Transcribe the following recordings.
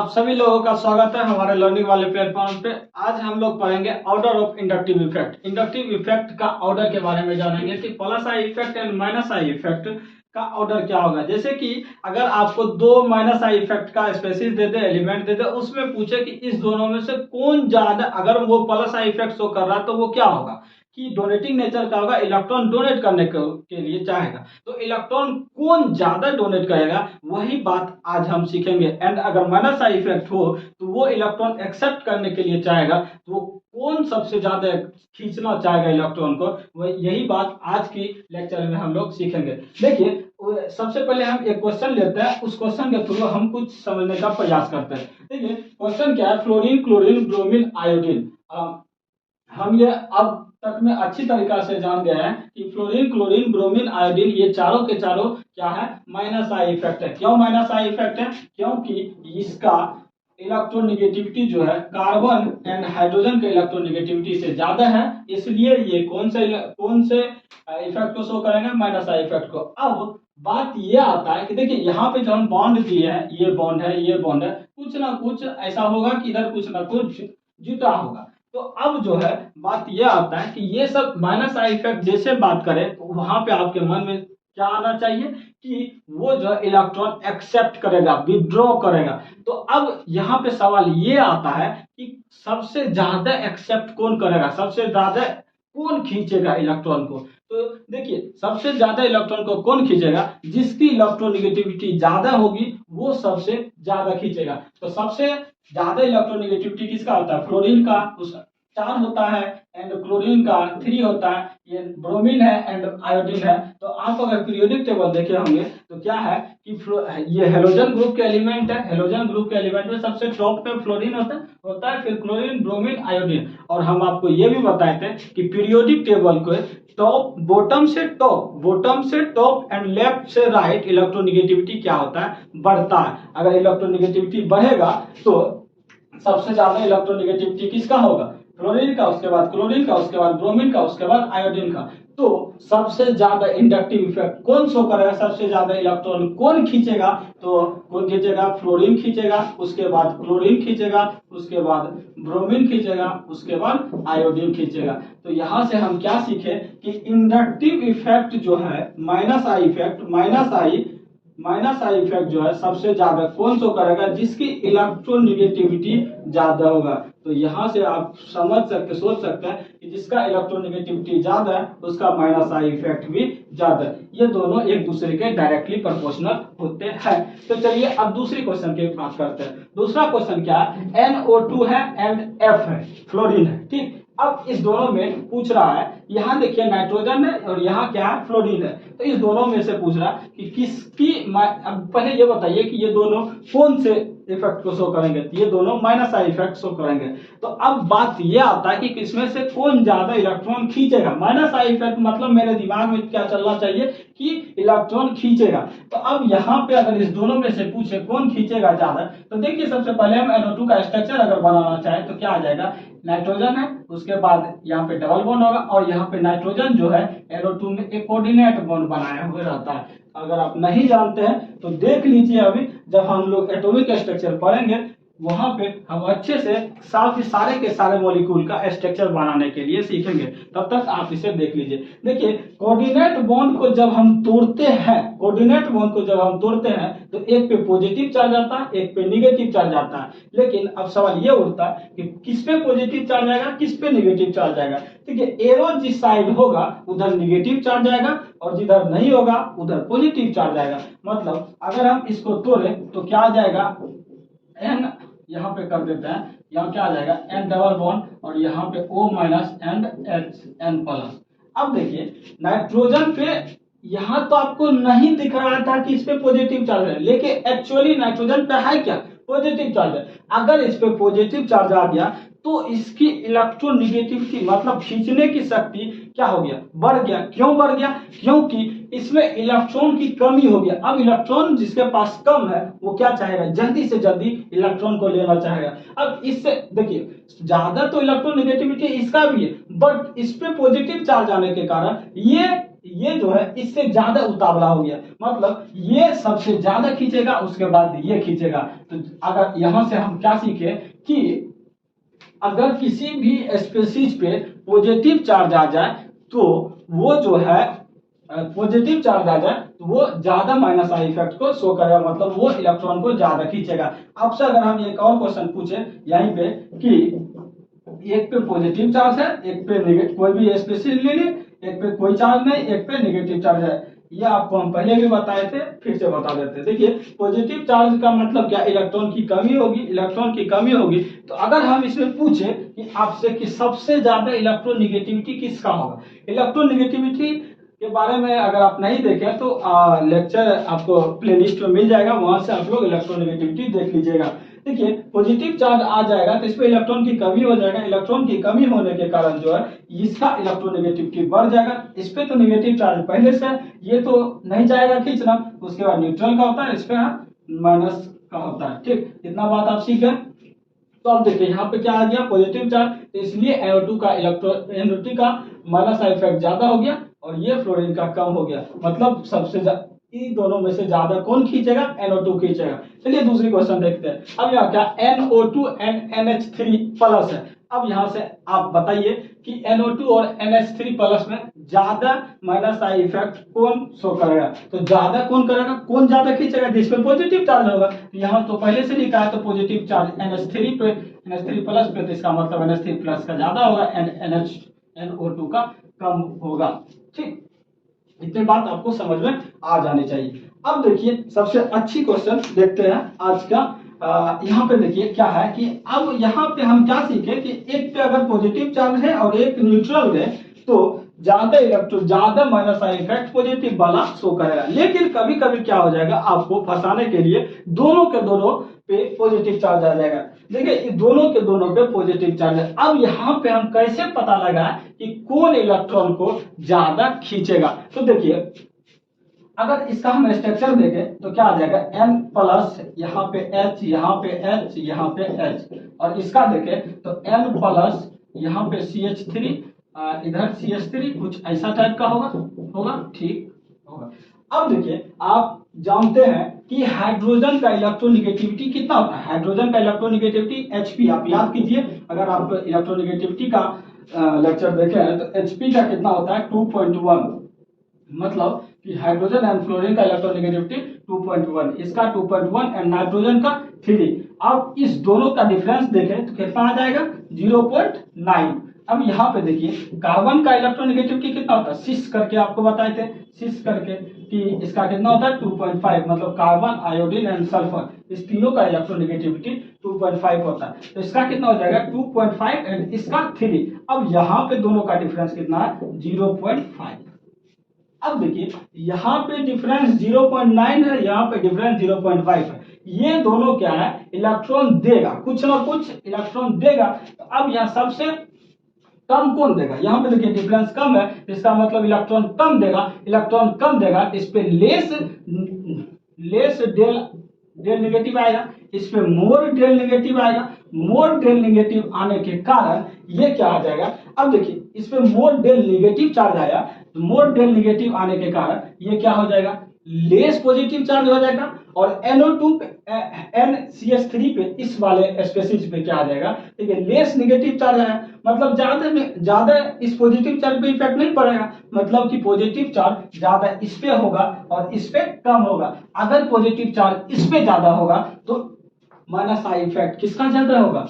आप सभी लोगों का स्वागत है हमारे लर्निंग वाले प्लेटफॉर्म पे। आज हम लोग पढ़ेंगे order of inductive effect. Inductive effect का ऑर्डर के बारे में जानेंगे कि plus I effect and minus I effect का ऑर्डर क्या होगा। जैसे कि अगर आपको दो माइनस आई इफेक्ट का स्पेसिस दे दे, एलिमेंट दे दे, उसमें पूछे कि इस दोनों में से कौन ज्यादा, अगर वो प्लस आई इफेक्ट शो कर रहा है तो वो क्या होगा कि डोनेटिंग नेचर का होगा, इलेक्ट्रॉन डोनेट करने के लिए चाहेगा, तो इलेक्ट्रॉन कौन ज्यादा डोनेट करेगा वही बात आज हम सीखेंगे। एंड अगर माइनस आई इफेक्ट हो तो वो इलेक्ट्रॉन एक्सेप्ट करने के लिए चाहेगा, तो वो कौन सबसे ज्यादा खींचना चाहेगा इलेक्ट्रॉन को, वो यही बात आज की लेक्चर में हम लोग सीखेंगे। देखिए सबसे पहले हम एक क्वेश्चन लेते हैं, उस क्वेश्चन के थ्रू हम कुछ समझने का प्रयास करते हैं। देखिए क्वेश्चन क्या है, फ्लोरीन क्लोरीन ब्रोमीन आयोडीन। हम ये अब तक में अच्छी तरीका से जान गए हैं कि फ्लोरीन क्लोरीन ब्रोमीन आयोडीन ये चारों के चारों क्या है, माइनस आई इफेक्ट है। क्यों माइनस आई इफेक्ट है? क्योंकि इसका इलेक्ट्रोनेगेटिविटी जो है कार्बन एंड हाइड्रोजन के इलेक्ट्रोनेगेटिविटी से ज्यादा है, इसलिए ये कौन से इफेक्ट को शो करेंगे, माइनस आई इफेक्ट को। अब बात ये आता है कि देखिए यहाँ पे जो हम बॉन्ड दिए हैं, ये बॉन्ड है, ये बॉन्ड है, कुछ ना कुछ ऐसा होगा कि इधर कुछ ना कुछ जुटा होगा। तो अब जो है बात यह आता है कि ये सब माइनस आई इफेक्ट जैसे बात करें तो वहां पे आपके मन में क्या आना चाहिए कि वो जो इलेक्ट्रॉन एक्सेप्ट करेगा, विड्रॉ करेगा। तो अब यहाँ पे सवाल ये आता है कि सबसे ज्यादा एक्सेप्ट कौन करेगा, सबसे ज्यादा कौन खींचेगा इलेक्ट्रॉन को। तो देखिए सबसे ज्यादा इलेक्ट्रॉन को कौन खींचेगा, जिसकी इलेक्ट्रोनेगेटिविटी ज्यादा होगी वो सबसे ज्यादा खींचेगा। तो सबसे ज्यादा इलेक्ट्रोनेगेटिविटी किसका होता है, फ्लोरीन का, उसका 4 होता है, एंड क्लोरीन का 3 होता है, ये ब्रोमीन है एंड आयोडीन है। तो आप अगर पीरियोडिक टेबल देखे होंगे तो क्या है कि ये हेलोजन ग्रुप के एलिमेंट है, हेलोजन ग्रुप के एलिमेंट में सबसे टॉप पे फ्लोरीन होता है, फिर क्लोरीन ब्रोमीन आयोडीन। और हम आपको ये भी बताए थे कि पीरियोडिक टेबल को टॉप बॉटम से टॉप एंड लेफ्ट से राइट इलेक्ट्रोनेगेटिविटी क्या होता है, बढ़ता है। अगर इलेक्ट्रोनेगेटिविटी बढ़ेगा तो सबसे ज्यादा इलेक्ट्रोनेगेटिविटी किसका होगा, फ्लोरीन का, उसके बाद क्लोरीन का, उसके बाद ब्रोमीन का, उसके बाद आयोडीन का। तो सबसे ज्यादा इंडक्टिव इफेक्ट कौन शो करेगा, सबसे ज्यादा इलेक्ट्रॉन कौन खींचेगा, तो कौन खींचेगा, फ्लोरीन खींचेगा, उसके बाद क्लोरीन खींचेगा, उसके बाद ब्रोमीन खींचेगा, उसके बाद आयोडीन खींचेगा। तो यहां से हम क्या सीखे कि इंडक्टिव इफेक्ट जो है minus I effect, minus I effect जो है सबसे ज्यादा कौन शो करेगा, जिसकी इलेक्ट्रोनेगेटिविटी ज्यादा होगा। तो यहाँ से आप समझ सकते, सोच सकते हैं कि जिसका इलेक्ट्रोनेगेटिविटी ज्यादा है उसका माइनस आई इफेक्ट भी ज्यादा है। ये दोनों एक दूसरे के डायरेक्टली प्रोपोर्शनल होते हैं। तो चलिए अब दूसरी क्वेश्चन की बात करते हैं। दूसरा क्वेश्चन क्या है, NO2 है एंड F है, फ्लोरीन है, ठीक। अब इस दोनों में पूछ रहा है, यहाँ देखिए नाइट्रोजन है और यहाँ क्या है, फ्लोरीन है। तो इस दोनों में से पूछ रहा है कि किसकी, अब पहले ये बताइए कि ये दोनों कौन से इफेक्ट को शो करेंगे। ये दोनों माइनस आई इफेक्ट शो करेंगे। तो अब बात ये आता है कि इसमें से कौन ज्यादा इलेक्ट्रॉन खींचेगा। माइनस आई इफेक्ट मतलब मेरे दिमाग में क्या चलना चाहिए कि इलेक्ट्रॉन खींचेगा। तो अब यहाँ पे अगर इस दोनों में से पूछे कौन खींचेगा ज्यादा, तो देखिए सबसे पहले हम NO2 का स्ट्रक्चर अगर बनाना चाहे तो क्या आ जाएगा, नाइट्रोजन है, उसके बाद यहाँ पे डबल बॉन्ड होगा, और यहाँ पे नाइट्रोजन जो है NO2 में एक कोऑर्डिनेट बॉन्ड बनाया हुआ रहता है। अगर आप नहीं जानते हैं तो देख लीजिए, अभी जब हम लोग एटॉमिक स्ट्रक्चर पढ़ेंगे वहां पे हम अच्छे से सारे के सारे मॉलिक्यूल का स्ट्रक्चर बनाने के लिए सीखेंगे। तब तक आप इसे देख लीजिए। देखिए कोऑर्डिनेट बॉन्ड को जब हम तोड़ते हैं, तो एक पे पॉजिटिव चार्ज आता है, एक पे निगेटिव चार्ज आता है। लेकिन अब सवाल ये उठता है कि किस पे पॉजिटिव चार्ज आएगा, किस पे निगेटिव चार्ज आएगा। देखिए एरो जिस साइड होगा उधर निगेटिव चार्ज आएगा, और जिधर नहीं होगा उधर पॉजिटिव चार्ज आएगा। मतलब अगर हम इसको तोड़े तो क्या आ जाएगा, N यहाँ पे कर देते हैं, यहाँ क्या आ जाएगा, N डबल बॉन्ड, और यहाँ पे O minus and N plus. अब देखिए नाइट्रोजन पे यहाँ तो आपको नहीं दिख रहा था कि इस पे पॉजिटिव चार्ज है, लेकिन एक्चुअली नाइट्रोजन पे है क्या, पॉजिटिव चार्ज है। अगर इस पे पॉजिटिव चार्ज आ गया तो इसकी इलेक्ट्रोनेगेटिविटी मतलब खींचने की शक्ति क्या हो गया, बढ़ गया। क्यों बढ़ गया, क्योंकि इसमें इलेक्ट्रॉन की कमी हो गया। अब इलेक्ट्रॉन जिसके पास कम है वो क्या चाहेगा, जल्दी से जल्दी इलेक्ट्रॉन को लेना चाहेगा। अब इससे देखिए ज्यादा तो इलेक्ट्रोनेगेटिविटी इसका भी है, बट इस पे पॉजिटिव चार्ज आने के कारण ये ये जो है इससे ज्यादा उतावला हो गया, मतलब ये सबसे ज्यादा खींचेगा, उसके बाद ये खींचेगा। तो अगर यहां से हम क्या सीखे कि अगर किसी भी स्पेसीज पे पॉजिटिव चार्ज आ जाए तो वो जो है पॉजिटिव चार्ज आ जाए तो वो ज्यादा माइनस आई इफेक्ट को शो करेगा, मतलब वो इलेक्ट्रॉन को ज्यादा खींचेगा। आपसे अगर हम एक और क्वेश्चन पूछे यहीं पे कि एक पे पॉजिटिव चार्ज है, एक पे नेगेटिव, कोई भी स्पेसीज ले ली, एक पे कोई चार्ज नहीं, एक पे नेगेटिव चार्ज है, ये आपको हम पहले भी बताए थे, फिर से बता देते हैं। देखिए पॉजिटिव चार्ज का मतलब क्या, इलेक्ट्रॉन की कमी होगी, इलेक्ट्रॉन की कमी होगी। तो अगर हम इसमें पूछे कि आपसे कि सबसे ज्यादा इलेक्ट्रोनिगेटिविटी किसका होगा, इलेक्ट्रोनिगेटिविटी के बारे में अगर आप नहीं देखें तो लेक्चर आपको प्लेलिस्ट में मिल जाएगा, वहां से आप लोग इलेक्ट्रोनिगेटिविटी देख लीजिएगा। देखिए पॉजिटिव चार्ज आ जाएगा तो इस पे इलेक्ट्रॉन की कमी हो जाएगा, इलेक्ट्रॉन की कमी होने के कारण जो है इसका इलेक्ट्रोनिगेटिविटी बढ़ जाएगा। इस पे तो नेगेटिव चार्ज पहले से, ये तो नहीं जाएगा खींचना, उसके बाद न्यूट्रल का होता है, इस पे माइनस का होता है। ठीक, इतना बात आप सीख गए। तो अब देखिए यहाँ पे क्या आ गया, पॉजिटिव चार्ज, तो इसलिए NO2 का NO2 का माइनस इफेक्ट ज्यादा हो गया और ये फ्लोरीन का कम हो गया, मतलब सबसे इन दोनों में से ज्यादा कौन खींचेगा, NO2 खींचेगा। चलिए दूसरी क्वेश्चन देखते हैं। अब यहाँ क्या NO2 एंड NH3 प्लस है। अब यहाँ से आप बताइए कि NO2 और NH3 प्लस में ज्यादा माइनस आई इफेक्ट कौन शो करेगा, तो ज्यादा कौन करेगा, कौन ज्यादा खींचेगा, जिसमें पॉजिटिव चार्ज होगा। यहाँ तो पहले से लिखा है तो पॉजिटिव चार्ज NH3 पे, NH3 प्लस पे, तो इसका मतलब NH3 प्लस का ज्यादा होगा एंड NO2 का कम होगा। ठीक, इतनी बात आपको समझ में आ जानी चाहिए। अब देखिए सबसे अच्छी क्वेश्चन देखते हैं आज का। यहाँ पे देखिए क्या है कि अब यहाँ पे हम क्या सीखे कि एक पे अगर पॉजिटिव चार्ज है और एक न्यूट्रल है तो ज्यादा इलेक्ट्रॉन, ज्यादा माइनस आई इफेक्ट पॉजिटिव वाला शो करेगा। लेकिन कभी कभी क्या हो जाएगा, आपको फंसाने के लिए दोनों के दोनों पे पॉजिटिव चार्ज आ जाएगा। देखिए दोनों के दोनों पे पॉजिटिव चार्ज है। अब यहाँ पे हम कैसे पता लगाएं कि कौन इलेक्ट्रॉन को ज्यादा खींचेगा। तो देखिए अगर इसका हम स्ट्रक्चर देखें तो क्या आ जाएगा, N प्लस, यहाँ पे H, यहाँ पे H, यहाँ पे H, और इसका देखें तो N प्लस, यहाँ पे CH3, इधर CH3, कुछ ऐसा टाइप का होगा ठीक होगा। अब देखिए आप जानते हैं कि हाइड्रोजन का इलेक्ट्रोनिगेटिविटी कितना होता है, हाइड्रोजन का इलेक्ट्रोनिगेटिविटी Hp, आप याद कीजिए, अगर आप इलेक्ट्रोनिगेटिविटी का लेक्चर देखें तो Hp का कितना होता है 2.1, मतलब कि हाइड्रोजन एंड फ्लोरीन का इलेक्ट्रोनिगेटिविटी 2.1, इसका 2.1 एंड नाइट्रोजन का 3। अब इस दोनों का डिफरेंस देखें तो कितना आ जाएगा 0.9। अब यहाँ पे देखिए कार्बन का इलेक्ट्रोनिगेटिविटी कितना होता है, 6 करके आपको बताए थे, 6 करके कि इसका कितना होता है 2.5, मतलब कार्बन, आयोडीन एंड सल्फर, इस तीनों का इलेक्ट्रोनिगेटिविटी 2.5 होता है। तो इसका कितना हो जाएगा 2.5 एंड इसका 3। अब यहाँ पे दोनों का डिफरेंस कितना है 0.5। अब देखिए यहाँ पे डिफरेंस 0.9 है, यहाँ पे डिफरेंस 0.5 है। ये दोनों क्या है, इलेक्ट्रॉन देगा, कुछ ना कुछ इलेक्ट्रॉन देगा। तो अब यहाँ सबसे कम कौन देगा, यहाँ पे देखिए डिफरेंस कम है, इसका मतलब इलेक्ट्रॉन कम देगा, इलेक्ट्रॉन कम देगा, इस पे लेस डेल नेगेटिव आएगा, इस पे मोर डेल नेगेटिव आएगा। मोर डेल नेगेटिव आने के कारण ये क्या आ जाएगा, अब देखिए इस पे मोर डेल नेगेटिव चार्ज आया, तो मोर डेल नेगेटिव आने के कारण ये क्या हो जाएगा, लेस पॉजिटिव चार्ज हो जाएगा। और NO2 पे, NCH3 पे, इस वाले स्पेसीज पे क्या आ जाएगा, ठीक है, लेस नेगेटिव चार्ज आया, मतलब ज्यादा इस पॉजिटिव चार्ज पे इफेक्ट नहीं पड़ेगा, मतलब कि पॉजिटिव चार्ज ज्यादा इस पे होगा और इस पे कम होगा। अगर पॉजिटिव चार्ज इस पे ज्यादा होगा तो माइनस आई इफेक्ट किसका ज्यादा होगा,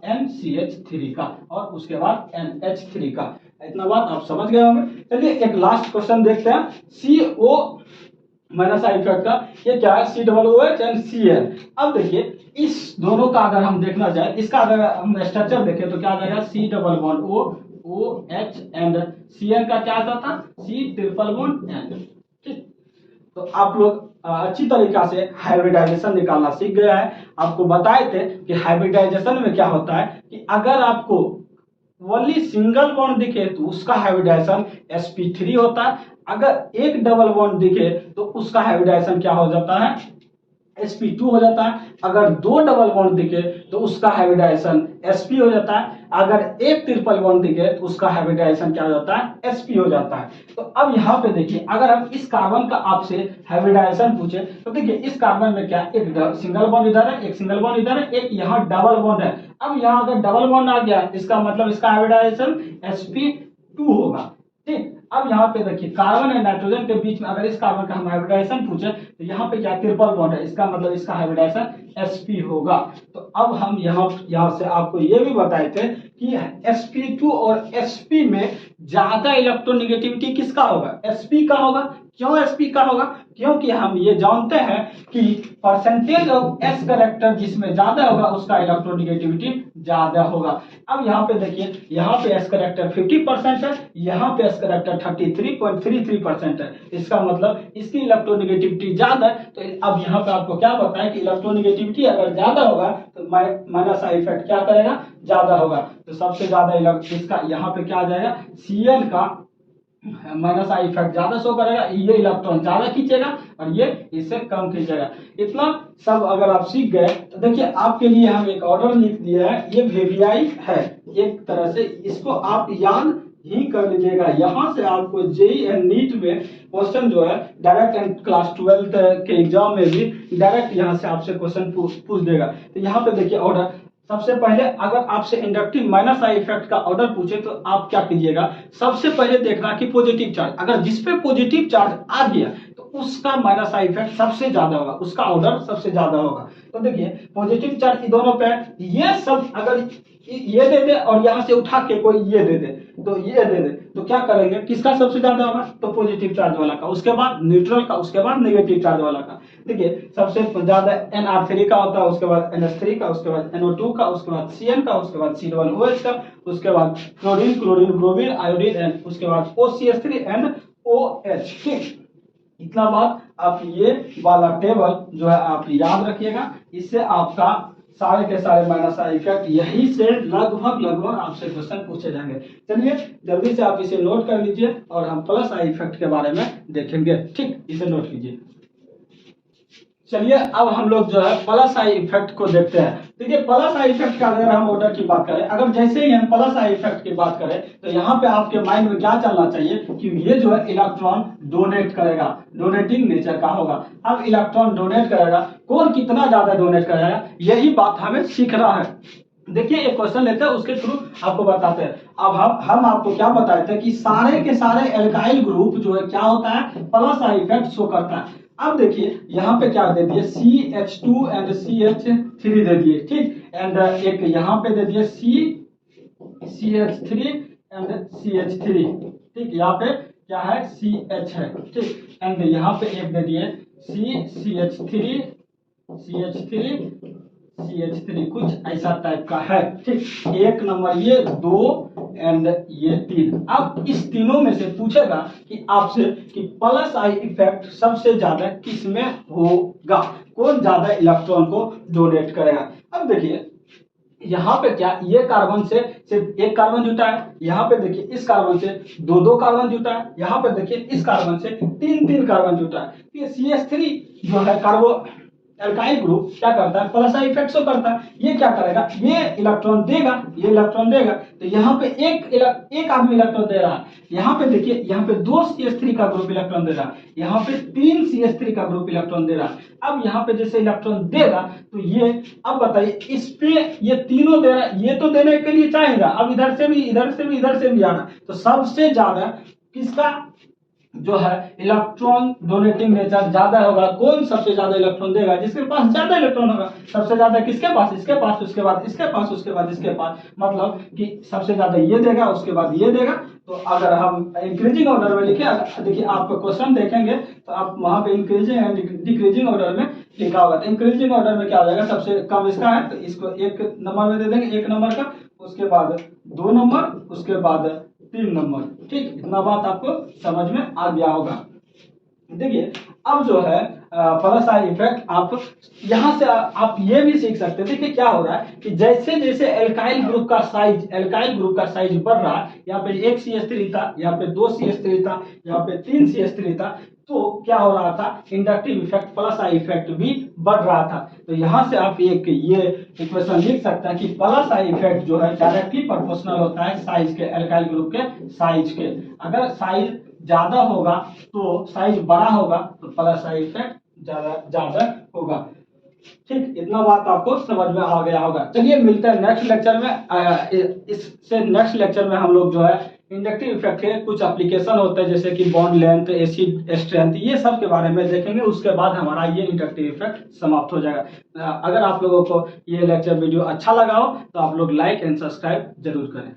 NCH3 का और उसके बाद NH3 का। इतना बात आप समझ गए होंगे। चलिए एक लास्ट क्वेश्चन देखते हैं, CO माइनस आई इफेक्ट का। ये क्या है, COOH एंड Cl। अब देखिए इस दोनों का अगर हम देखना चाहे, इसका अगर हम स्ट्रक्चर देखें तो क्या आ जाएगा C double bond OH and Cl का क्या आता था C ट्रिपल बॉन्ड N। ठीक, तो आप लोग अच्छी तरीका से हाइब्रिडाइजेशन निकालना सीख गया है। आपको बताए थे कि हाइब्रिडाइजेशन में क्या होता है कि अगर आपको ओनली सिंगल बॉन्ड दिखे तो उसका हाइब्रिडाइजेशन sp3 होता है, अगर एक डबल बॉन्ड दिखे तो उसका हाइब्रिडाइजेशन क्या हो जाता है sp2 हो जाता है। अगर दो डबल बॉन्ड दिखे तो उसका हाइब्रिडाइजेशन sp हो जाता है। अगर एक ट्रिपल बॉन्ड दिखे तो उसका हाइब्रिडाइजेशन क्या हो जाता है, sp हो जाता है। तो अब यहाँ पे देखिए, अगर हम इस कार्बन का आपसे हाइब्रिडाइजेशन पूछे तो देखिए इस कार्बन में क्या एक सिंगल बॉन्ड इधर है, एक सिंगल बॉन्ड इधर है, एक यहाँ डबल बॉन्ड है। अब यहाँ अगर डबल बॉन्ड आ गया इसका मतलब इसका हाइब्रिडाइजेशन sp2 होगा। ठीक, अब यहाँ पे देखिए कार्बन और नाइट्रोजन के बीच में अगर इस कार्बन का हम हाइब्रिडाइजेशन पूछे तो यहाँ पे क्या ट्रिपल बॉन्ड है, इसका मतलब इसका हाइब्रिडाइजेशन sp होगा। तो अब हम यहाँ से आपको ये भी बताए थे कि sp2 और sp में ज्यादा इलेक्ट्रोनेगेटिविटी किसका होगा, sp का होगा। क्यों sp का होगा, क्योंकि हम ये जानते हैं कि परसेंटेज ऑफ s करेक्टर जिसमें ज्यादा होगा उसका इलेक्ट्रोनेगेटिविटी ज्यादा होगा। अब यहाँ पे देखिए, यहाँ पे s करेक्टर 50% है, यहाँ पे s करेक्टर 33.33% है। इसका मतलब इसकी इलेक्ट्रोनेगेटिविटी ज्यादा है। तो अब यहाँ पे आपको क्या बताया कि इलेक्ट्रोनेगेटिविटी अगर ज्यादा होगा तो माइनस आई इफेक्ट क्या करेगा, ज्यादा होगा। तो सबसे ज्यादा इसका यहाँ पे क्या आ जाएगा, Cl का माइनस आई इफेक्ट ज्यादा शो करेगा, ये इलेक्ट्रॉन ज्यादा खींचेगा और ये इससे कम खींचेगा। इतना सब अगर आप सीख गए तो देखिए आपके लिए हम एक ऑर्डर लिख दिया है, ये वीवीआई है एक तरह से, इसको आप याद ही कर लीजिएगा। यहाँ से आपको जेई एंड नीट में क्वेश्चन जो है डायरेक्ट एंड क्लास 12 के एग्जाम में भी डायरेक्ट यहाँ से आपसे क्वेश्चन पूछ देगा। तो यहाँ पे देखिए ऑर्डर, सबसे पहले अगर आपसे इंडक्टिव माइनस आई इफेक्ट का ऑर्डर पूछे तो आप क्या कीजिएगा, सबसे पहले देखना कि पॉजिटिव चार्ज, अगर जिस पे पॉजिटिव चार्ज आ गया तो उसका माइनस आई इफेक्ट सबसे ज्यादा होगा, उसका ऑर्डर सबसे ज्यादा होगा। तो देखिए पॉजिटिव चार्ज दोनों पे, ये सब अगर ये दे दे और यहाँ से उठा के कोई ये दे दे तो ये दे दे तो क्या करेंगे, किसका सबसे ज्यादा होगा, तो पॉजिटिव चार्ज वाला का, उसके बाद न्यूट्रल का, उसके बाद नेगेटिव चार्ज वाला का। देखिए सबसे ज्यादा NR3 का होता है, उसके बाद NH3 का, उसके बाद NO2 का, उसके बाद Cn का, उसके बाद C1OH का, उसके बाद chlorine, chlorine, bromine, iodine and उसके बाद OCH3 एंड OH। ठीक, इतना बात आप ये वाला टेबल जो है आप याद रखिएगा, इससे आपका सारे के सारे माइनस आई इफेक्ट यही से लगभग आपसे क्वेश्चन पूछे जाएंगे। चलिए जल्दी से आप इसे नोट कर लीजिए और हम प्लस आई इफेक्ट के बारे में देखेंगे। ठीक, इसे नोट कीजिए। चलिए अब हम लोग जो है प्लस आई इफेक्ट को देखते हैं। देखिए प्लस आई इफेक्ट का अगर हम ऑर्डर की बात करें, अगर जैसे ही हम प्लस आई इफेक्ट की बात करें तो यहाँ पे आपके माइंड में क्या चलना चाहिए कि ये जो है इलेक्ट्रॉन डोनेट करेगा, डोनेटिंग नेचर का होगा। अब इलेक्ट्रॉन डोनेट करेगा, कौन कितना ज्यादा डोनेट करेगा, यही बात हमें सीखना है। देखिए एक क्वेश्चन लेते हैं, उसके थ्रू आपको बताते हैं। अब हम आपको क्या बताए थे कि सारे के सारे एल्काइल ग्रुप जो है क्या होता है, प्लस आई इफेक्ट शो करता है। अब देखिए यहाँ पे क्या दे दिए, CH2 एंड CH3 दे दिए। ठीक, एंड एक यहाँ पे दे दिए CH3 एंड CH3। ठीक, यहाँ पे क्या है, CH है। ठीक, एंड यहाँ पे एक दे दिए CH3 CH3 कुछ ऐसा टाइप का है। ठीक, एक नंबर ये, दो एंड ये तीन। अब इस तीनों में से पूछेगा कि आपसे कि प्लस आई इफेक्ट सबसे ज्यादा किस में होगा, कौन ज्यादा इलेक्ट्रॉन को डोनेट करेगा। अब देखिए यहाँ पे क्या, ये कार्बन से सिर्फ एक कार्बन जुटा है, यहाँ पे देखिए इस कार्बन से दो कार्बन जुटा है, यहाँ पे देखिए इस कार्बन से तीन कार्बन जुटा है। ये CH3 जो है कार्बो एल्काइल ग्रुप क्या करता है, प्लस आई इफेक्ट शो करता है। ये क्या करेगा, ये इलेक्ट्रॉन देगा, ये इलेक्ट्रॉन देगा। तो यहाँ पे एक आदमी इलेक्ट्रॉन दे रहा है, यहाँ पे देखिए यहाँ पे 2 CH3 का ग्रुप इलेक्ट्रॉन दे रहा है, यहाँ पे 3 CH3 का ग्रुप इलेक्ट्रॉन दे रहा है। अब यहाँ पे जैसे इलेक्ट्रॉन देगा तो ये, अब बताइए इस पे ये तीनों दे रहा है, ये तो देने के लिए चाहेगा, अब इधर से भी इधर से भी इधर से भी आना, तो सबसे ज्यादा किसका जो है इलेक्ट्रॉन डोनेटिंग नेचर ज्यादा होगा। कौन सबसे ज्यादा इलेक्ट्रॉन देगा, जिसके पास ज्यादा इलेक्ट्रॉन होगा। सबसे ज्यादा किसके पास, इसके पास, उसके बाद इसके पास, उसके बाद इसके पास, मतलब कि सबसे ज्यादा ये देगा, उसके बाद ये देगा। तो अगर हम इंक्रीजिंग ऑर्डर में लिखे, देखिए आप क्वेश्चन देखेंगे तो आप वहां पे इंक्रीजिंग एंड डिक्रीजिंग ऑर्डर में लिखा होगा। तो इंक्रीजिंग ऑर्डर में क्या हो जाएगा, सबसे कम इसका है तो इसको 1 नंबर में दे देंगे, 1 नंबर का, उसके बाद 2 नंबर, उसके बाद 3 नंबर। ठीक, इतना बात आपको समझ में आ गया होगा। देखिए अब जो है प्लस आई इफेक्ट आप यहाँ से आप ये भी सीख सकते हैं। देखिए क्या हो रहा है कि जैसे जैसे एल्काइल ग्रुप का साइज बढ़ रहा है, यहाँ पे 1 CH3 था, यहाँ पे 2 CH3 था, यहाँ पे 3 CH3 था, तो क्या हो रहा था, inductive effect plus I effect भी बढ़ रहा था। तो यहाँ से आप एक ये इक्वेशन लिख सकते हैं कि प्लस आई इफेक्ट जो है डायरेक्टली प्रोपोर्शनल होता है साइज के, एल्काइल ग्रुप के साइज के। अगर साइज ज्यादा होगा तो साइज बड़ा होगा तो प्लस आई इफेक्ट ज्यादा होगा। ठीक, इतना बात आपको समझ में आ गया होगा। चलिए मिलते हैं नेक्स्ट लेक्चर में। इससे नेक्स्ट लेक्चर में हम लोग जो है इंडक्टिव इफेक्ट के कुछ एप्लीकेशन होते हैं, जैसे कि बॉन्ड लेंथ, एसिड स्ट्रेंथ, ये सब के बारे में देखेंगे। उसके बाद हमारा ये इंडक्टिव इफेक्ट समाप्त हो जाएगा। अगर आप लोगों को ये लेक्चर वीडियो अच्छा लगा हो तो आप लोग लाइक एंड सब्सक्राइब जरूर करें।